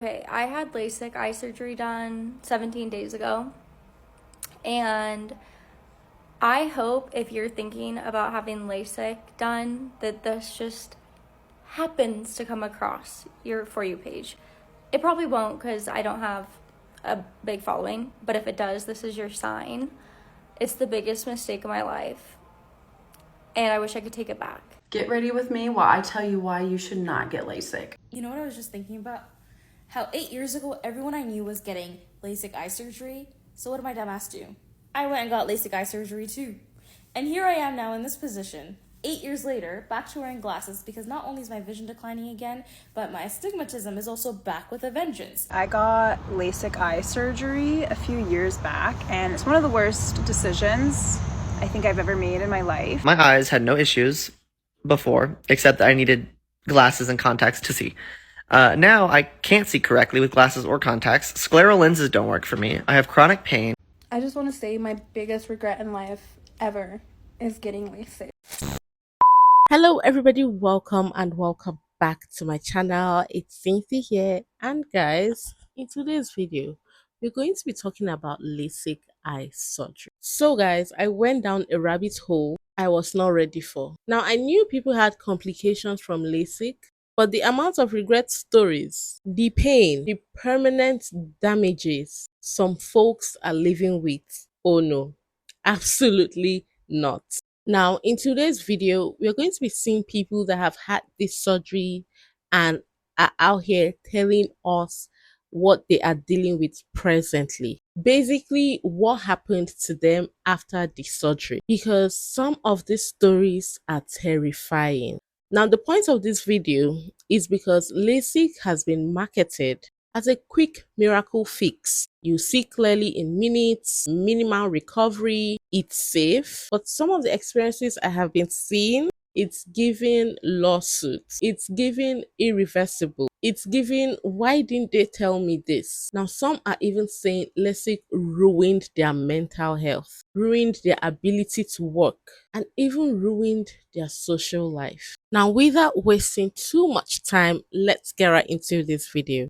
Okay, I had LASIK eye surgery done 17 days ago, and I hope if you're thinking about having LASIK done that this just happens to come across your For You page. It probably won't because I don't have a big following, but if it does, this is your sign. It's the biggest mistake of my life, and I wish I could take it back. Get ready with me while I tell you why you should not get LASIK. You know what I was just thinking about? How 8 years ago, everyone I knew was getting LASIK eye surgery. So what did my dumb ass do? I went and got LASIK eye surgery too. And here I am now in this position, 8 years later, back to wearing glasses because not only is my vision declining again, but my astigmatism is also back with a vengeance. I got LASIK eye surgery a few years back, and it's one of the worst decisions I think I've ever made in my life. My eyes had no issues before, except that I needed glasses and contacts to see. Now I can't see correctly with glasses or contacts. Scleral lenses don't work for me. I have chronic pain. I just want to say my biggest regret in life ever is getting LASIK. Hello everybody, welcome back to my channel. It's Cynthia here, and guys, in today's video we're going to be talking about LASIK eye surgery. So guys, I went down a rabbit hole I was not ready for. Now I knew people had complications from LASIK, but the amount of regret stories, the pain, the permanent damages some folks are living with, oh no, absolutely not. Now, in today's video, we're going to be seeing people that have had this surgery and are out here telling us what they are dealing with presently. Basically, what happened to them after the surgery, because some of these stories are terrifying. Now, the point of this video is because LASIK has been marketed as a quick miracle fix. You see clearly in minutes, minimal recovery, it's safe. But some of the experiences I have been seeing, it's giving lawsuits, it's giving irreversible, it's giving why didn't they tell me this? Now some are even saying LASIK ruined their mental health, ruined their ability to work, and even ruined their social life. Now without wasting too much time, let's get right into this video.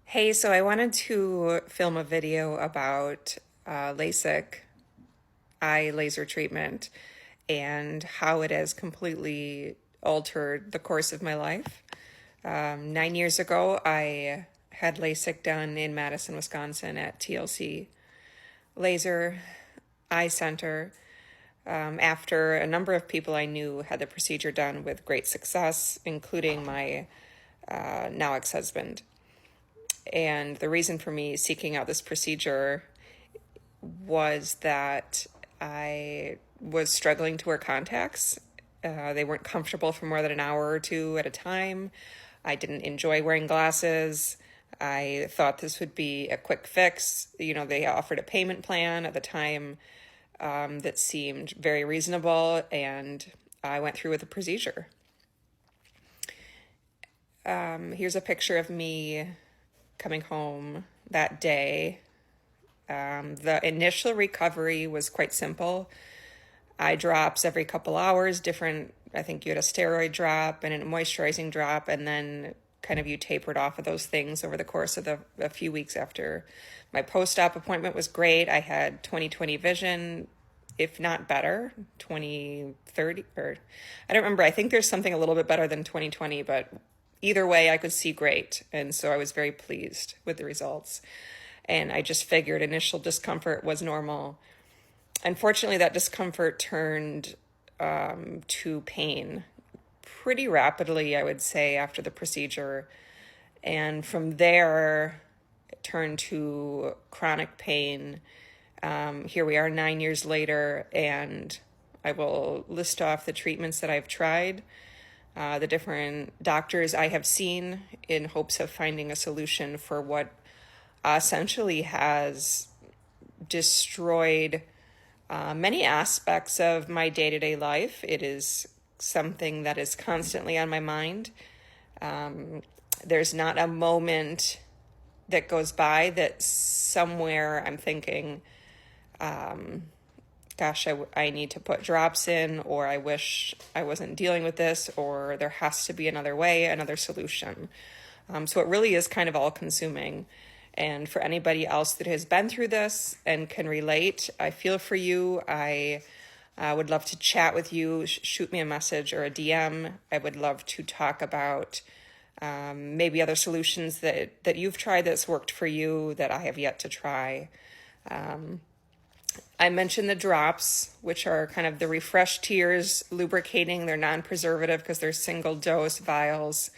Hey, so I wanted to film a video about LASIK eye laser treatment and how it has completely altered the course of my life. 9 years ago, I had LASIK done in Madison, Wisconsin at TLC Laser Eye Center. After a number of people I knew had the procedure done with great success, including my now ex-husband. And the reason for me seeking out this procedure was that I was struggling to wear contacts. They weren't comfortable for more than an hour or two at a time. I didn't enjoy wearing glasses. I thought this would be a quick fix. You know, they offered a payment plan at the time that seemed very reasonable, and I went through with the procedure. Here's a picture of me coming home that day. The initial recovery was quite simple. Eye drops every couple hours, different, I think you had a steroid drop and a moisturizing drop, and then kind of you tapered off of those things over the course of a few weeks after. My post-op appointment was great. I had 20/20 vision, if not better, 20/30, or I don't remember. I think there's something a little bit better than 20/20, but either way, I could see great. And so I was very pleased with the results. And I just figured initial discomfort was normal. Unfortunately, that discomfort turned to pain pretty rapidly, I would say, after the procedure. And from there, it turned to chronic pain. Here we are 9 years later, and I will list off the treatments that I've tried, the different doctors I have seen in hopes of finding a solution for what essentially has destroyed many aspects of my day-to-day life. It is something that is constantly on my mind. There's not a moment that goes by that somewhere I'm thinking, gosh, I need to put drops in, or I wish I wasn't dealing with this, or there has to be another way, another solution. So it really is kind of all consuming. And for anybody else that has been through this and can relate, I feel for you. I would love to chat with you. Shoot me a message or a DM. I would love to talk about maybe other solutions that you've tried that's worked for you that I have yet to try. I mentioned the drops, which are kind of the Refresh Tears lubricating. They're non-preservative because they're single dose vials.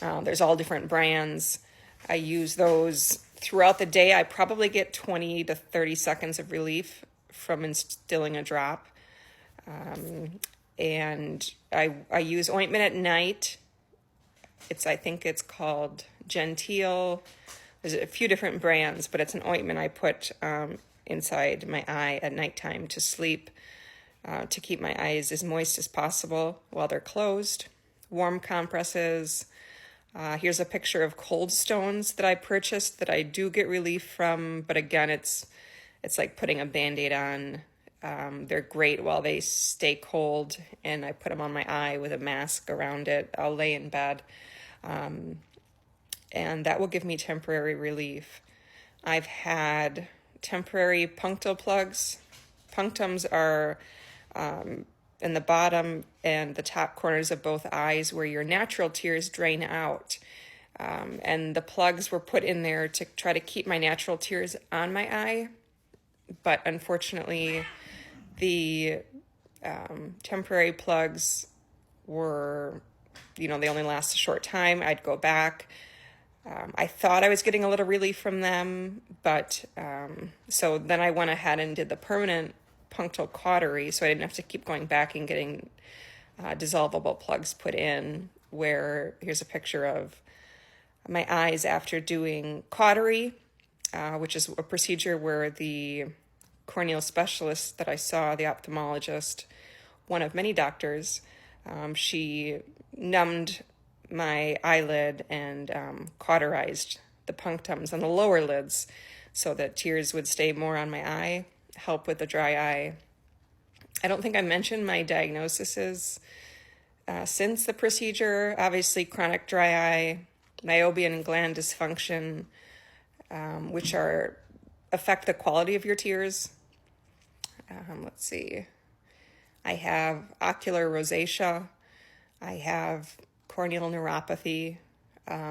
There's all different brands. I use those throughout the day. I probably get 20 to 30 seconds of relief from instilling a drop. And I use ointment at night. I think it's called Genteel. There's a few different brands, but it's an ointment I put inside my eye at nighttime to sleep, to keep my eyes as moist as possible while they're closed. Warm compresses. Here's a picture of cold stones that I purchased that I do get relief from, but again, it's like putting a Band-Aid on. They're great while they stay cold, and I put them on my eye with a mask around it. I'll lay in bed, and that will give me temporary relief. I've had temporary punctal plugs. Punctums are in the bottom and the top corners of both eyes where your natural tears drain out. And the plugs were put in there to try to keep my natural tears on my eye. But unfortunately, the temporary plugs were, they only last a short time. I'd go back. I thought I was getting a little relief from them, but so then I went ahead and did the permanent punctal cautery, so I didn't have to keep going back and getting dissolvable plugs put in, where here's a picture of my eyes after doing cautery, which is a procedure where the corneal specialist that I saw, the ophthalmologist, one of many doctors, she numbed my eyelid and cauterized the punctums on the lower lids so that tears would stay more on my eye, help with the dry eye. I don't think I mentioned my diagnoses since the procedure. Obviously, chronic dry eye, meibomian gland dysfunction, which affect the quality of your tears. Let's see. I have ocular rosacea. I have corneal neuropathy.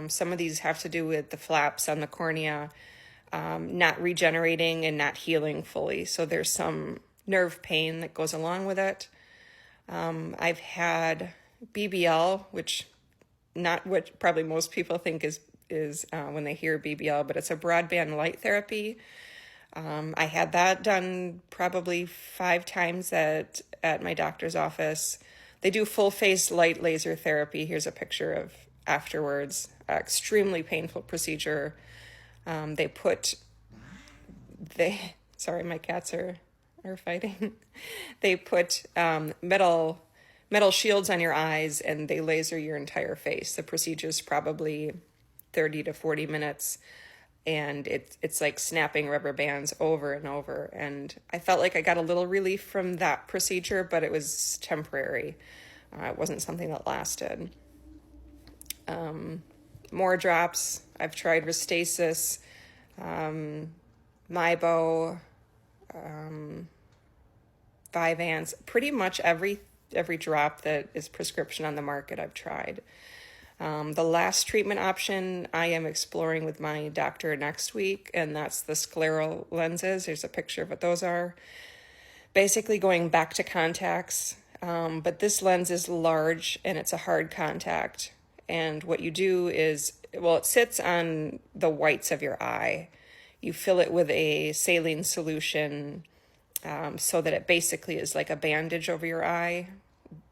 Some of these have to do with the flaps on the cornea not regenerating and not healing fully. So there's some nerve pain that goes along with it. I've had BBL, which not what probably most people think is when they hear BBL, but it's a broadband light therapy. I had that done probably 5 times at my doctor's office. They do full face light laser therapy. Here's a picture of afterwards. Extremely painful procedure. Sorry, my cats are fighting. They put metal shields on your eyes and they laser your entire face. The procedure is probably 30 to 40 minutes. And it's like snapping rubber bands over and over. And I felt like I got a little relief from that procedure, but it was temporary. It wasn't something that lasted. More drops. I've tried Restasis, Mibo, Vyvanse. Pretty much every drop that is prescription on the market I've tried. The last treatment option I am exploring with my doctor next week, and that's the scleral lenses. There's a picture of what those are. Basically going back to contacts, but this lens is large and it's a hard contact. And what you do is, it sits on the whites of your eye. You fill it with a saline solution so that it basically is like a bandage over your eye,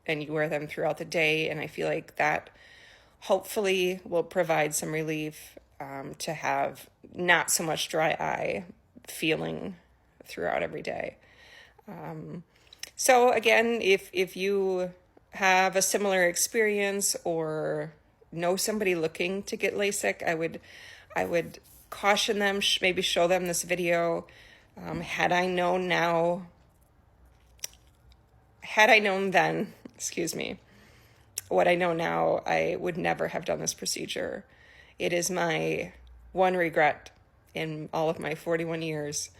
and you wear them throughout the day. And I feel like that hopefully will provide some relief to have not so much dry eye feeling throughout every day. So again, if you have a similar experience or know somebody looking to get LASIK, I would caution them, maybe show them this video. Had I known then, what I know now, I would never have done this procedure. It is my one regret in all of my 41 years,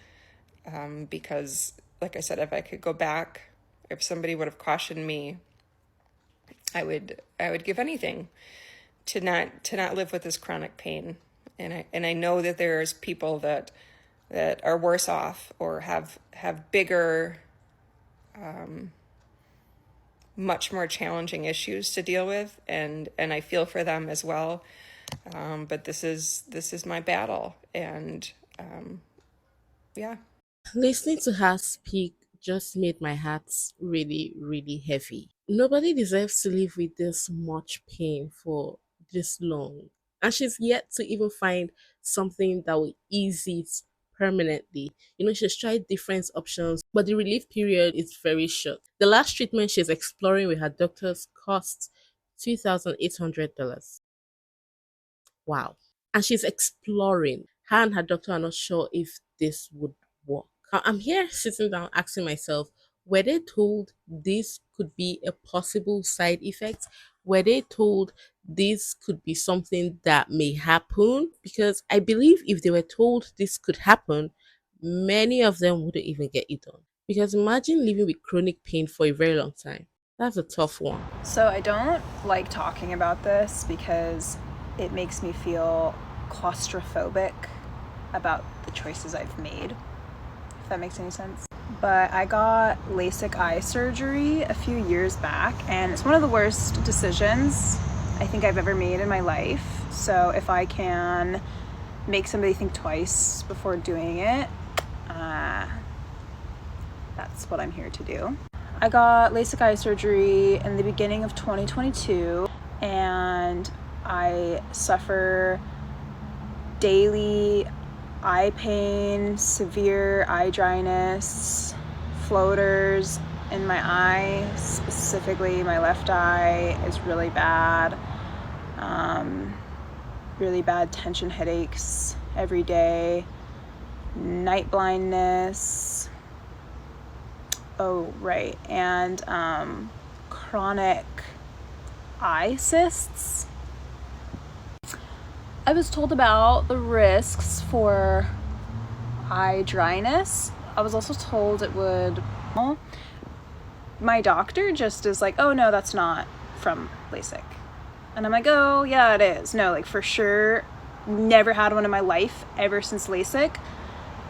because, like I said, if I could go back, if somebody would have cautioned me, I would give anything to not live with this chronic pain. And I know that there's people that are worse off or have bigger, much more challenging issues to deal with, and I feel for them as well. But this is my battle, and yeah. Listening to her speak just made my heart really, really heavy. Nobody deserves to live with this much pain for this long. And she's yet to even find something that will ease it permanently. She's tried different options, but the relief period is very short. The last treatment she's exploring with her doctors costs $2,800. Wow. And she's exploring. Her and her doctor are not sure if this would work. I'm here sitting down asking myself, were they told this could be a possible side effect? Were they told this could be something that may happen? Because I believe if they were told this could happen, many of them wouldn't even get it done. Because imagine living with chronic pain for a very long time. That's a tough one. So I don't like talking about this because it makes me feel claustrophobic about the choices I've made, if that makes any sense. But I got LASIK eye surgery a few years back, and it's one of the worst decisions I think I've ever made in my life. So if I can make somebody think twice before doing it, that's what I'm here to do. I got LASIK eye surgery in the beginning of 2022, and I suffer daily eye pain, severe eye dryness, floaters in my eye, specifically my left eye is really bad. Really bad tension headaches every day, night blindness. Oh, right. And chronic eye cysts. I was told about the risks for eye dryness. I was also told it would. My doctor just is like, oh no, that's not from LASIK. And I'm like, oh yeah, it is. No, like for sure, never had one in my life ever since LASIK.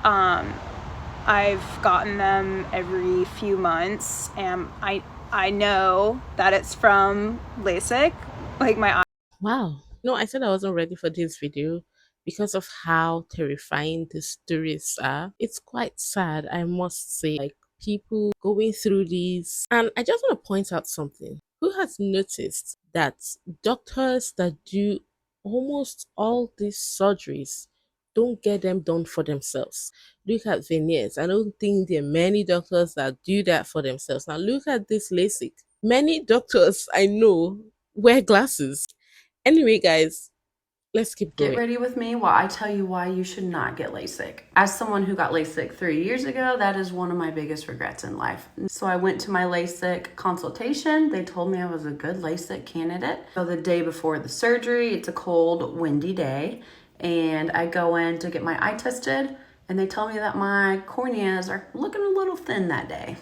I've gotten them every few months, and I know that it's from LASIK. Like my eye. Wow. No, I said I wasn't ready for this video because of how terrifying the stories are. It's quite sad, I must say. Like people going through these. And I just want to point out something. Who has noticed that doctors that do almost all these surgeries don't get them done for themselves? Look at veneers. I don't think there are many doctors that do that for themselves. Now look at this LASIK. Many doctors I know wear glasses. Anyway, guys, let's keep Get going. ready with me while I tell you why you should not get LASIK. As someone who got LASIK 3 years ago, that is one of my biggest regrets in life. So I went to my LASIK consultation. They told me I was a good LASIK candidate. So the day before the surgery, it's a cold, windy day, and I go in to get my eye tested, and they tell me that my corneas are looking a little thin that day.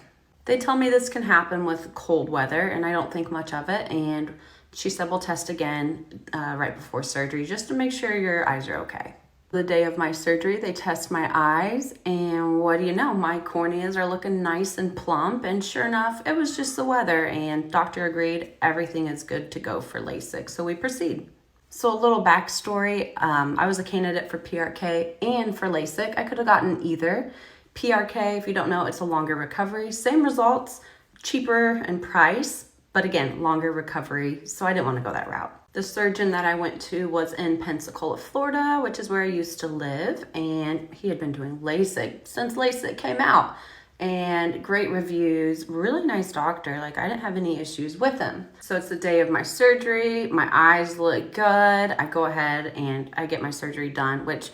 They tell me this can happen with cold weather, and I don't think much of it, and she said we'll test again right before surgery just to make sure your eyes are okay. The day of my surgery, they test my eyes, and what do you know? My corneas are looking nice and plump, and sure enough, it was just the weather, and doctor agreed everything is good to go for LASIK, so we proceed. So a little backstory, I was a candidate for PRK and for LASIK. I could have gotten either. PRK, if you don't know, it's a longer recovery. Same results, cheaper in price, but again, longer recovery, so I didn't want to go that route. The surgeon that I went to was in Pensacola, Florida, which is where I used to live, and he had been doing LASIK since LASIK came out. And great reviews, really nice doctor. Like I didn't have any issues with him. So it's the day of my surgery. My eyes look good. I go ahead and I get my surgery done, which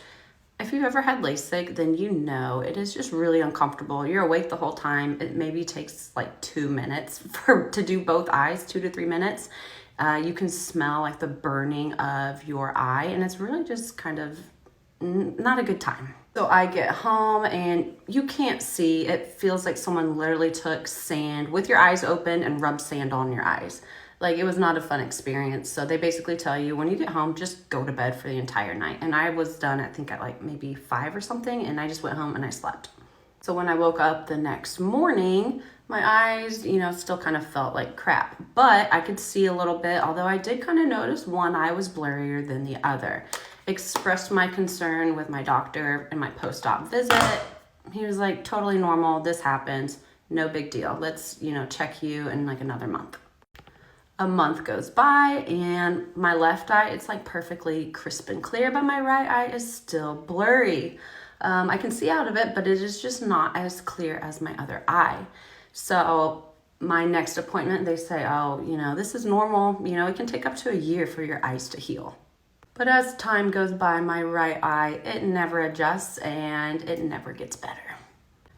if you've ever had LASIK, then you know it is just really uncomfortable. You're awake the whole time. It maybe takes like 2 minutes to do both eyes, 2 to 3 minutes. You can smell like the burning of your eye, and it's really just kind of not a good time. So I get home and you can't see. It feels like someone literally took sand with your eyes open and rubbed sand on your eyes. Like, it was not a fun experience. So they basically tell you when you get home, just go to bed for the entire night. And I was done, I think at like maybe 5 or something, and I just went home and I slept. So when I woke up the next morning, my eyes, still kind of felt like crap, but I could see a little bit, although I did kind of notice one eye was blurrier than the other. Expressed my concern with my doctor in my post-op visit. He was like, totally normal, this happens, no big deal. Let's, check you in like another month. A month goes by and my left eye, it's like perfectly crisp and clear, but my right eye is still blurry. I can see out of it, but it is just not as clear as my other eye. So my next appointment, they say, oh, this is normal. It can take up to a year for your eyes to heal. But as time goes by, my right eye, it never adjusts and it never gets better.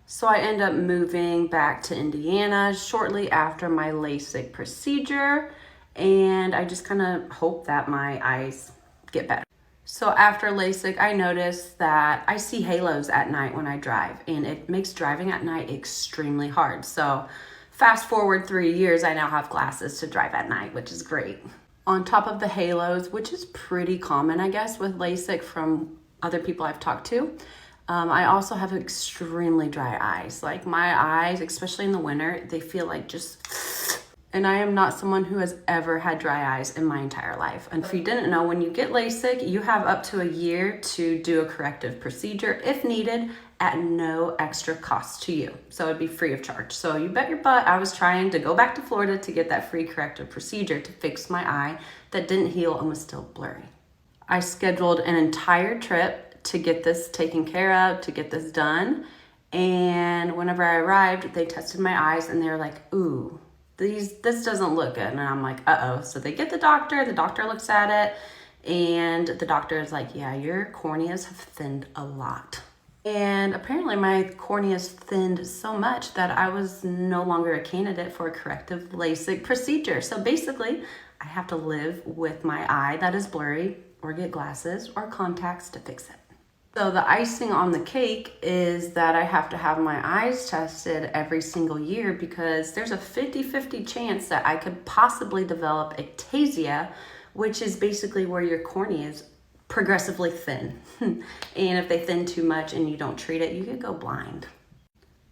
So I end up moving back to Indiana shortly after my LASIK procedure, and I just kind of hope that my eyes get better. So after LASIK, I noticed that I see halos at night when I drive, and it makes driving at night extremely hard. So fast forward 3 years, I now have glasses to drive at night, which is great. On top of the halos, which is pretty common, I guess, with LASIK from other people I've talked to, I also have extremely dry eyes. Like, my eyes, especially in the winter, they feel like just... And I am not someone who has ever had dry eyes in my entire life. And if you didn't know, when you get LASIK, you have up to a year to do a corrective procedure if needed at no extra cost to you. So it'd be free of charge. So you bet your butt I was trying to go back to Florida to get that free corrective procedure to fix my eye that didn't heal and was still blurry. I scheduled an entire trip to get this taken care of, to get this done. And whenever I arrived, they tested my eyes and they were like, ooh, this doesn't look good. And I'm like, uh-oh. So they get the doctor looks at it, and the doctor is like, yeah, your corneas have thinned a lot. And apparently my corneas thinned so much that I was no longer a candidate for a corrective LASIK procedure. So basically, I have to live with my eye that is blurry, or get glasses or contacts to fix it. So the icing on the cake is that I have to have my eyes tested every single year, because there's a 50-50 chance that I could possibly develop ectasia, which is basically where your corneas progressively thin. And if they thin too much and you don't treat it, you could go blind.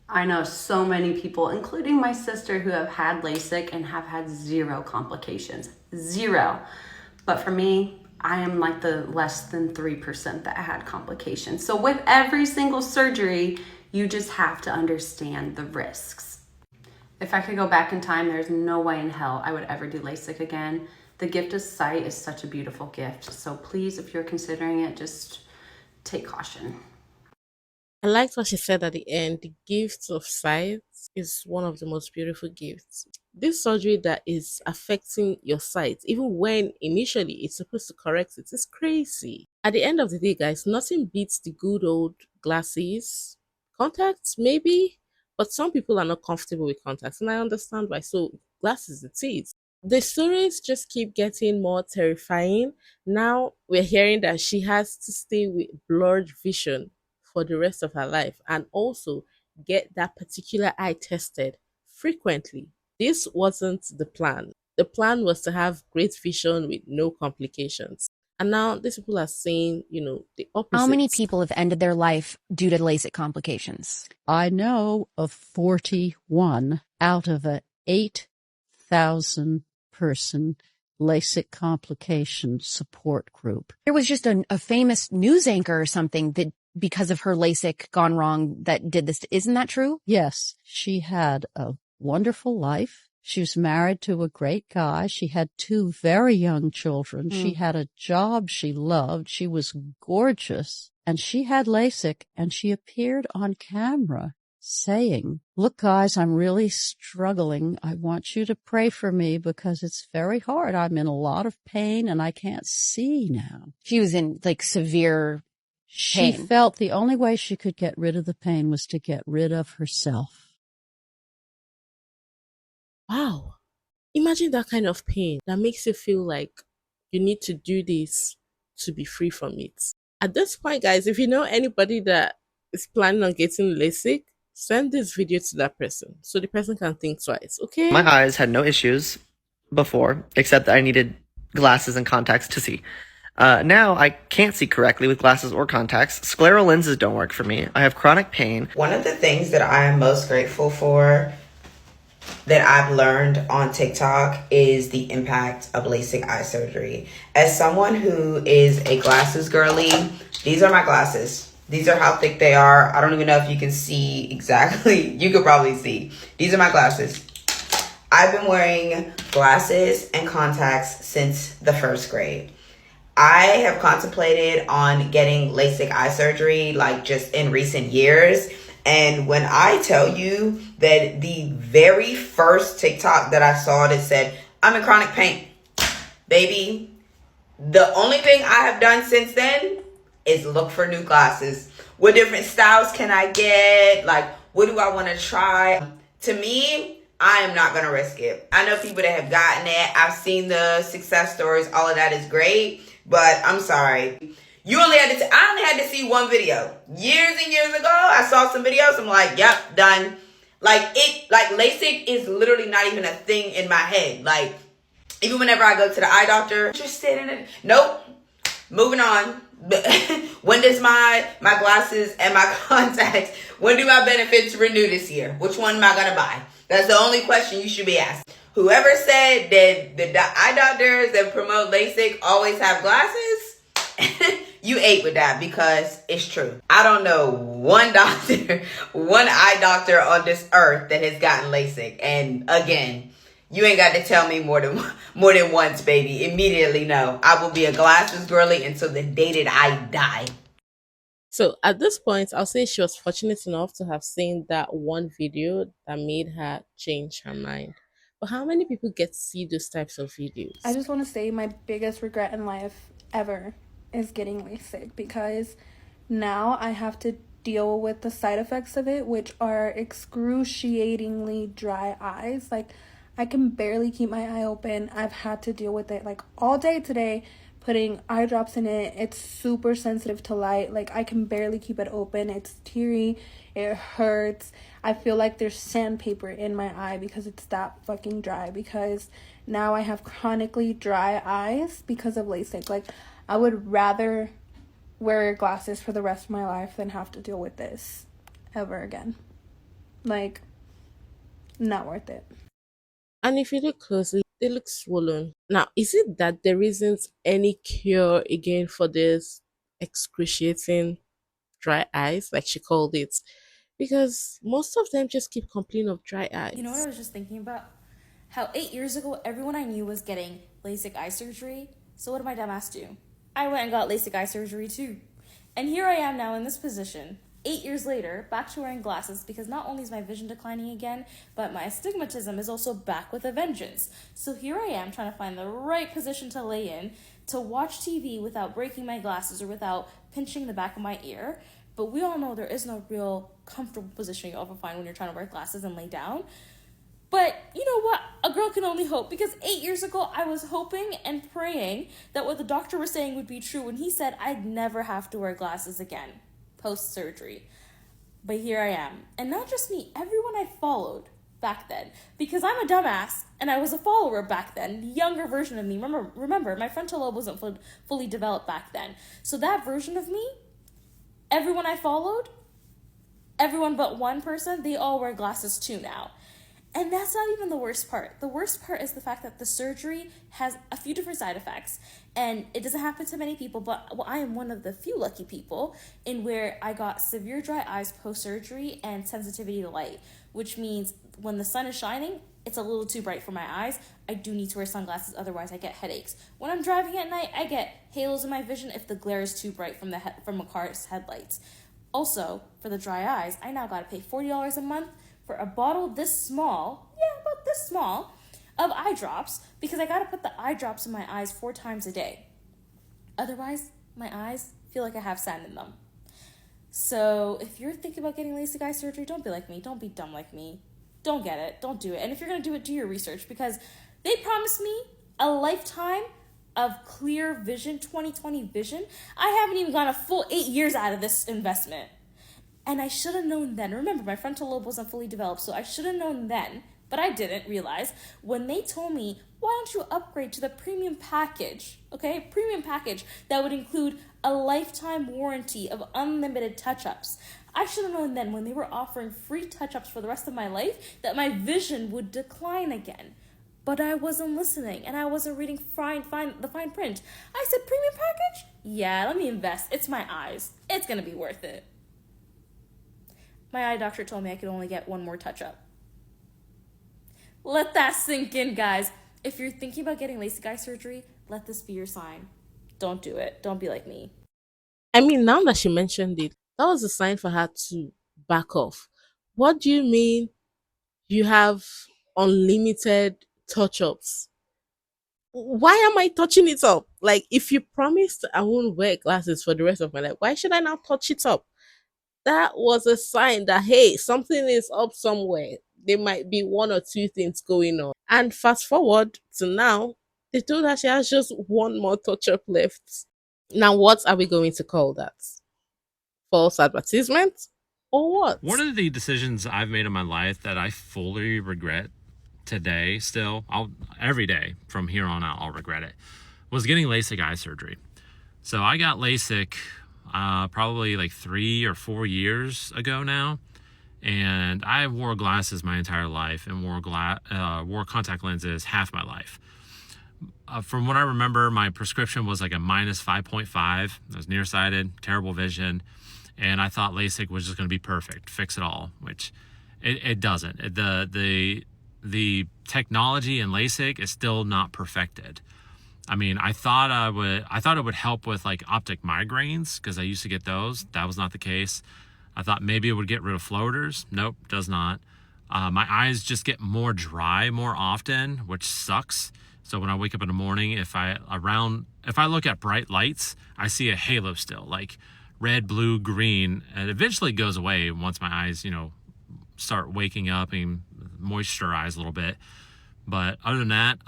I know so many people, including my sister, who have had LASIK and have had zero complications. Zero. But for me, I am like the less than 3% that had complications. So with every single surgery, you just have to understand the risks. If I could go back in time, there's no way in hell I would ever do LASIK again. The gift of sight is such a beautiful gift. So please, if you're considering it, just take caution. I liked what she said at the end. The gift of sight is one of the most beautiful gifts. This surgery that is affecting your sight, even when initially it's supposed to correct it, is crazy. At the end of the day, guys, nothing beats the good old glasses. Contacts, maybe, but some people are not comfortable with contacts, and I understand why. So, glasses, it is. The stories just keep getting more terrifying. Now we're hearing that she has to stay with blurred vision for the rest of her life, and also get that particular eye tested frequently. This wasn't the plan. The plan was to have great vision with no complications. And now these people are saying, the opposite. How many people have ended their life due to LASIK complications? I know of 41 out of a 8,000 person LASIK complication support group. There was just a famous news anchor or something that, because of her LASIK gone wrong, that did this. Isn't that true? Yes, she had a wonderful life. She was married to a great guy. She had 2 very young children. She had a job she loved. She was gorgeous. And she had LASIK, and she appeared on camera saying, look, guys, I'm really struggling. I want you to pray for me because it's very hard. I'm in a lot of pain and I can't see now. She was in like severe She pain. felt the only way she could get rid of the pain was to get rid of herself. Wow. Imagine that kind of pain that makes you feel like you need to do this to be free from it. At this point, guys, if you know anybody that is planning on getting LASIK, send this video to that person so the person can think twice, okay? My eyes had no issues before, except that I needed glasses and contacts to see. Now I can't see correctly with glasses or contacts. Scleral lenses don't work for me. I have chronic pain. One of the things that I am most grateful for that I've learned on TikTok is the impact of LASIK eye surgery. As someone who is a glasses girly, these are my glasses. These are how thick they are. I don't even know if you can see exactly. You could probably see. These are my glasses. I've been wearing glasses and contacts since the first grade. I have contemplated on getting LASIK eye surgery like just in recent years. And when I tell you that the very first TikTok that I saw that said, I'm in chronic pain, baby, the only thing I have done since then is look for new glasses. What different styles can I get? Like, what do I want to try? To me, I am not going to risk it. I know people that have gotten it. I've seen the success stories. All of that is great. But I'm sorry. I only had to see one video. Years and years ago, I saw some videos. I'm like, yep, done. Like LASIK is literally not even a thing in my head. Like, even whenever I go to the eye doctor, interested in it. Nope. Moving on. When does my glasses and my contacts, when do my benefits renew this year? Which one am I going to buy? That's the only question you should be asked. Whoever said that the eye doctors that promote LASIK always have glasses, you ate with that because it's true. I don't know one doctor, one eye doctor on this earth that has gotten LASIK. And again, you ain't got to tell me more than once, baby. Immediately no. I will be a glasses girly until the day that I die. So at this point, I'll say she was fortunate enough to have seen that one video that made her change her mind. But how many people get to see those types of videos? I just want to say my biggest regret in life ever is getting LASIK, because now I have to deal with the side effects of it, which are excruciatingly dry eyes. Like, I can barely keep my eye open. I've had to deal with it like all day today, putting eye drops in it. It's super sensitive to light. Like, I can barely keep it open. It's teary. It hurts. I feel like there's sandpaper in my eye because it's that fucking dry, because now I have chronically dry eyes because of LASIK. Like, I would rather wear glasses for the rest of my life than have to deal with this ever again. Like, not worth it. And if you look closely, they look swollen. Now, is it that there isn't any cure again for this excruciating dry eyes, like she called it? Because most of them just keep complaining of dry eyes. You know what I was just thinking about? How 8 years ago, everyone I knew was getting LASIK eye surgery. So what did my dumbass do? I went and got LASIK eye surgery too. And here I am now in this position, 8 years later, back to wearing glasses, because not only is my vision declining again, but my astigmatism is also back with a vengeance. So here I am trying to find the right position to lay in to watch TV without breaking my glasses or without pinching the back of my ear. But we all know there is no real comfortable position you'll ever find when you're trying to wear glasses and lay down. But you know what? A girl can only hope, because 8 years ago, I was hoping and praying that what the doctor was saying would be true when he said I'd never have to wear glasses again post-surgery. But here I am. And not just me, everyone I followed back then, because I'm a dumbass and I was a follower back then, the younger version of me. Remember, my frontal lobe wasn't fully developed back then. So that version of me, everyone I followed, everyone but one person, they all wear glasses too now. And that's not even the worst part. The worst part is the fact that the surgery has a few different side effects. And it doesn't happen to many people, but I am one of the few lucky people in where I got severe dry eyes post-surgery and sensitivity to light, which means when the sun is shining, it's a little too bright for my eyes. I do need to wear sunglasses, otherwise I get headaches. When I'm driving at night, I get halos in my vision if the glare is too bright from a car's headlights. Also, for the dry eyes, I now gotta pay $40 a month for a bottle this small, about this small, of eye drops, because I gotta put the eye drops in my eyes 4 times a day. Otherwise, my eyes feel like I have sand in them. So if you're thinking about getting LASIK eye surgery, don't be like me. Don't be dumb like me. Don't get it. Don't do it. And if you're gonna do it, do your research, because They promised me a lifetime of clear vision, 20/20 vision. I haven't even gone a full 8 years out of this investment. And I should have known then. Remember, my frontal lobe wasn't fully developed, so I should have known then, but I didn't realize when they told me, why don't you upgrade to the premium package? Okay, premium package that would include a lifetime warranty of unlimited touch ups. I should have known then when they were offering free touch ups for the rest of my life that my vision would decline again. But I wasn't listening and I wasn't reading the fine print. I said, premium package? Yeah, let me invest. It's my eyes. It's gonna be worth it. My eye doctor told me I could only get one more touch up. Let that sink in, guys. If you're thinking about getting LASIK eye surgery, let this be your sign. Don't do it. Don't be like me. I mean, now that she mentioned it, that was a sign for her to back off. What do you mean you have unlimited touch ups? Why am I touching it up? Like, if you promised I won't wear glasses for the rest of my life, why should I now touch it up? That was a sign that, hey, something is up somewhere. There might be one or two things going on. And fast forward to now, they told her she has just one more touch up left. Now, what are we going to call that? False advertisement? Or what? One of the decisions I've made in my life that I fully regret today, still, every day from here on out, I'll regret it, was getting LASIK eye surgery. So I got LASIK probably like 3 or 4 years ago now, and I wore glasses my entire life and wore contact lenses half my life. From what I remember, my prescription was like a minus 5.5. I was nearsighted, terrible vision, and I thought LASIK was just going to be perfect, fix it all, which it doesn't. The technology in LASIK is still not perfected. I mean, I thought it would help with like optic migraines because I used to get those. That was not the case. I thought maybe it would get rid of floaters. Nope, does not. My eyes just get more dry more often, which sucks. So when I wake up in the morning, if I look at bright lights, I see a halo still, like red, blue, green, and it eventually goes away once my eyes, start waking up and moisturize a little bit. But other than that,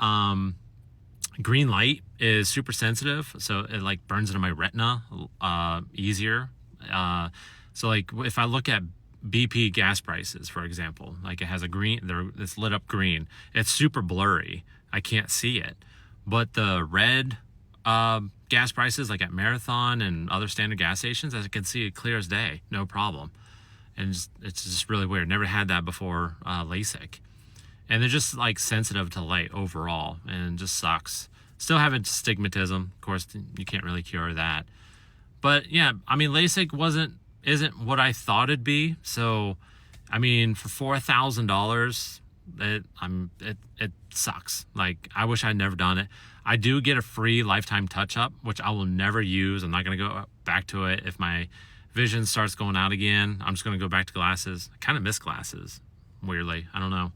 green light is super sensitive, so it like burns into my retina easier. So like if I look at BP gas prices, for example, like it has it's lit up green. It's super blurry. I can't see it. But the red gas prices, like at Marathon and other standard gas stations, I can see it clear as day, no problem. And it's just really weird. Never had that before LASIK. And they're just like sensitive to light overall, and it just sucks. Still having stigmatism, of course, you can't really cure that. But yeah, I mean, LASIK isn't what I thought it'd be. So, I mean, for $4,000, it sucks. Like, I wish I'd never done it. I do get a free lifetime touch-up, which I will never use. I'm not going to go back to it. If my vision starts going out again, I'm just going to go back to glasses. I kind of miss glasses, weirdly. I don't know.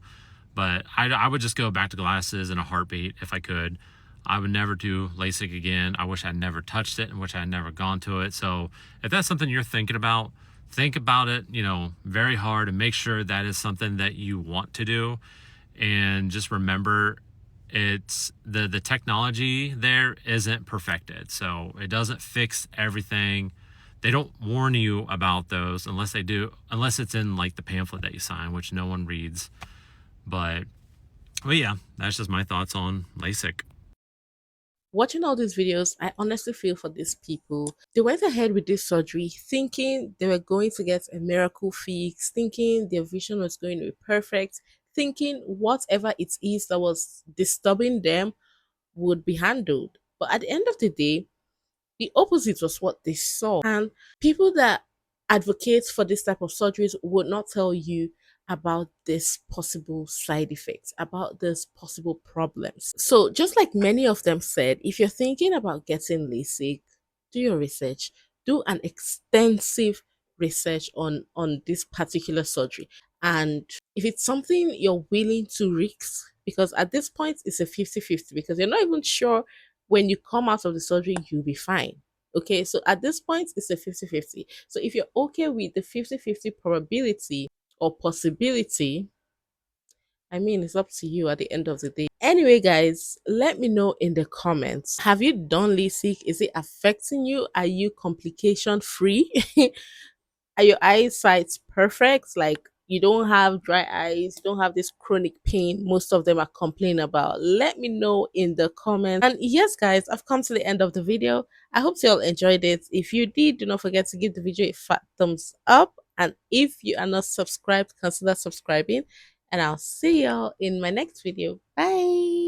But I would just go back to glasses in a heartbeat if I could. I would never do LASIK again. I wish I'd never touched it and wish I'd never gone to it. So if that's something you're thinking about, think about it, very hard, and make sure that is something that you want to do. And just remember, it's the technology there isn't perfected. So it doesn't fix everything. They don't warn you about those unless it's in like the pamphlet that you sign, which no one reads. But yeah, that's just my thoughts on LASIK. Watching all these videos, I honestly feel for these people. They went ahead with this surgery thinking they were going to get a miracle fix, thinking their vision was going to be perfect, thinking whatever it is that was disturbing them would be handled. But at the end of the day, the opposite was what they saw. And people that advocate for this type of surgeries would not tell you about this possible side effects, about this possible problems. So just like many of them said, if you're thinking about getting LASIK, do your research, do an extensive research on this particular surgery. And if it's something you're willing to risk, because at this point it's a 50-50, because you're not even sure when you come out of the surgery you'll be fine. Okay, so at this point it's a 50-50. So if you're okay with the 50-50 probability or possibility, I mean, it's up to you at the end of the day. Anyway, guys, let me know in the comments. Have you done LASIK? Is it affecting you? Are you complication free? Are your eyesight perfect? Like you don't have dry eyes, you don't have this chronic pain most of them are complaining about. Let me know in the comments. And yes, guys, I've come to the end of the video. I hope you all enjoyed it. If you did, do not forget to give the video a fat thumbs up. And if you are not subscribed, consider subscribing. And I'll see y'all in my next video. Bye.